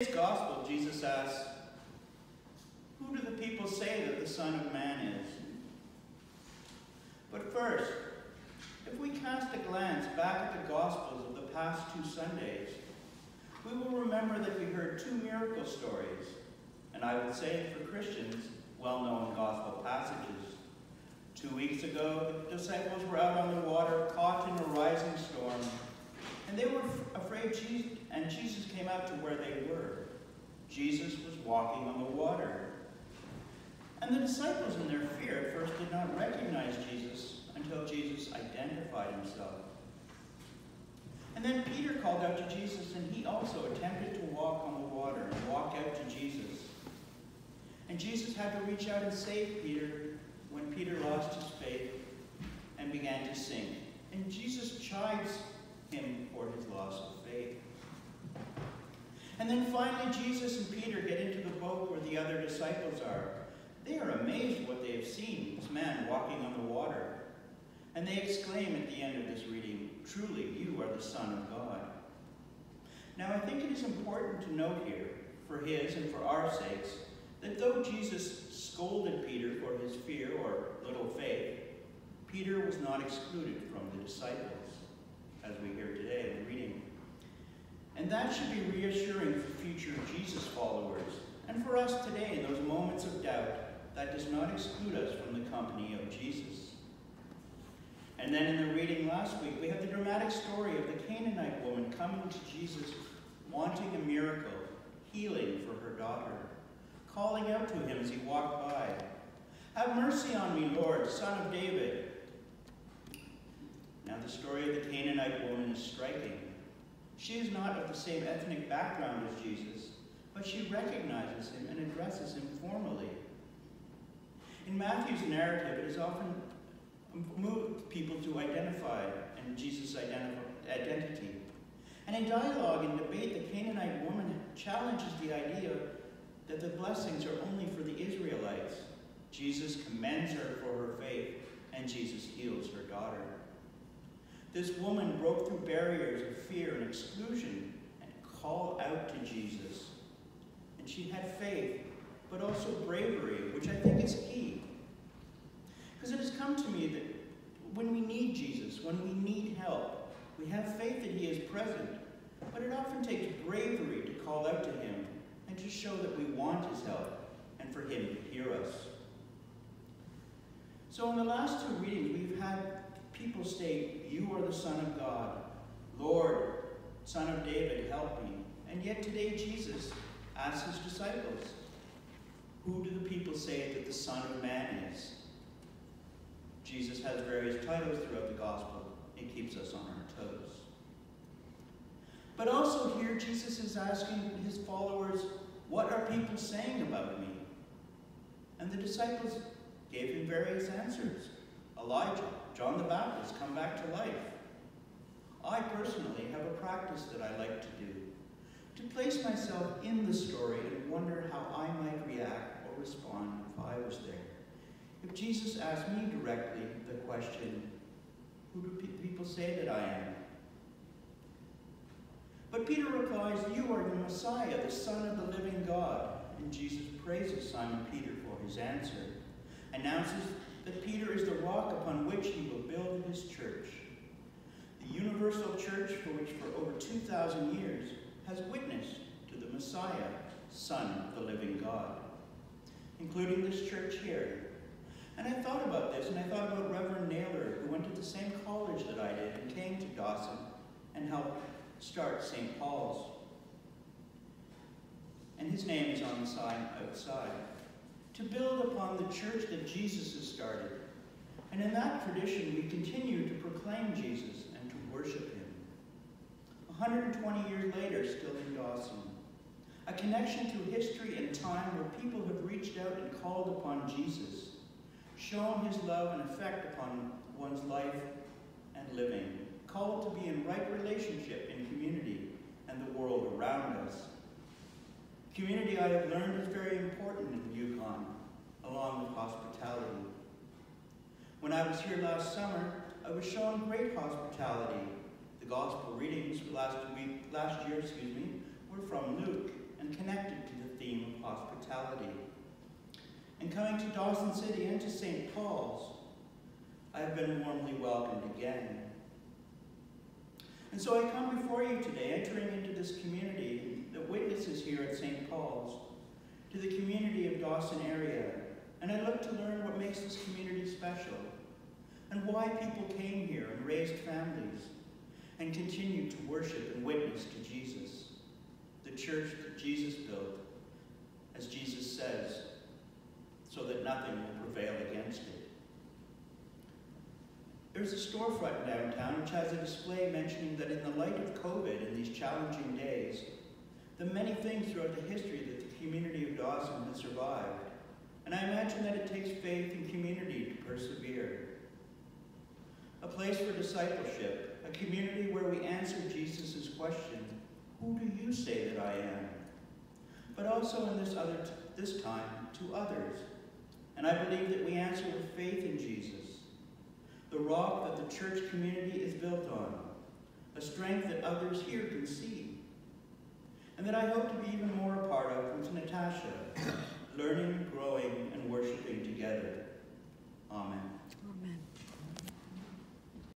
In today's gospel, Jesus asks, "Who do the people say that the Son of Man is?" But first, if we cast a glance back at the Gospels of the past 2 Sundays, we will remember that we heard 2 miracle stories, and I would say for Christians, well-known gospel passages. 2 weeks ago, the disciples were out on the water, caught in a rising storm, and they were afraid, and Jesus came out to where they were. Jesus was walking on the water. And the disciples, in their fear, at first did not recognize Jesus until Jesus identified himself. And then Peter called out to Jesus, and he also attempted to walk on the water and walk out to Jesus. And Jesus had to reach out and save Peter when Peter lost his faith and began to sink. And Jesus chides him for his loss of faith. And then finally Jesus and Peter get into the boat where the other disciples are. They are amazed at what they have seen, this man walking on the water. And they exclaim at the end of this reading, "Truly, you are the Son of God." Now I think it is important to note here, for his and for our sakes, that though Jesus scolded Peter for his fear or little faith, Peter was not excluded from the disciples, as we hear today in the reading. And that should be reassuring for future Jesus followers, and for us today in those moments of doubt. That does not exclude us from the company of Jesus. And then in the reading last week, we have the dramatic story of the Canaanite woman coming to Jesus wanting a miracle, healing for her daughter, calling out to him as he walked by, "Have mercy on me, Lord, Son of David." Now the story of the Canaanite woman is striking. She is not of the same ethnic background as Jesus, but she recognizes him and addresses him formally. In Matthew's narrative, it has often moved people to identify in Jesus' identity. And in dialogue and debate, the Canaanite woman challenges the idea that the blessings are only for the Israelites. Jesus commends her for her faith, and Jesus heals her daughter. This woman broke through barriers of fear and exclusion and called out to Jesus. And she had faith, but also bravery, which I think is key. Because it has come to me that when we need Jesus, when we need help, we have faith that he is present, but it often takes bravery to call out to him and to show that we want his help and for him to hear us. So in the last 2 readings, we've had people state, "You are the Son of God. Lord, Son of David, help me." And yet today Jesus asks his disciples, "Who do the people say that the Son of Man is?" Jesus has various titles throughout the gospel. It keeps us on our toes. But also here Jesus is asking his followers, "What are people saying about me?" And the disciples gave him various answers. Elijah, John the Baptist, come back to life. I personally have a practice that I like to do, to place myself in the story and wonder how I might react or respond if I was there. If Jesus asked me directly the question, "Who do people say that I am?" But Peter replies, "You are the Messiah, the Son of the living God." And Jesus praises Simon Peter for his answer, announces that Peter is the rock upon which he will build his church. The universal church for which for over 2,000 years has witnessed to the Messiah, Son of the living God, including this church here. And I thought about this, and I thought about Reverend Naylor, who went to the same college that I did and came to Dawson and helped start St. Paul's. And his name is on the sign outside. To build upon the church that Jesus has started. And in that tradition, we continue to proclaim Jesus and to worship him. 120 years later, still in Dawson. A connection to history and time where people have reached out and called upon Jesus, shown his love and effect upon one's life and living, called to be in right relationship in community and the world around us. Community, I have learned, is very important in Yukon, along with hospitality. When I was here last summer, I was shown great hospitality. The gospel readings last year were from Luke, and and coming to Dawson City and to St. Paul's, I have been warmly welcomed again. And so I come before you today, entering into this community that witnesses here at St. Paul's, to the community of Dawson area, and I look to learn what makes this community special, and why people came here and raised families, and continue to worship and witness to Jesus, the church that Jesus built, as Jesus says, so that nothing will prevail against it. There's a storefront downtown which has a display mentioning that in the light of COVID in these challenging days, the many things throughout the history that the community of Dawson has survived. And I imagine that it takes faith and community to persevere. A place for discipleship, a community where we answer Jesus' question, who do you say that I am? But also in this time, to others. And I believe that we answer with faith in Jesus, the rock that the church community is built on, a strength that others here can see, and that I hope to be even more a part of with Natasha, learning, growing, and worshiping together. Amen. Amen.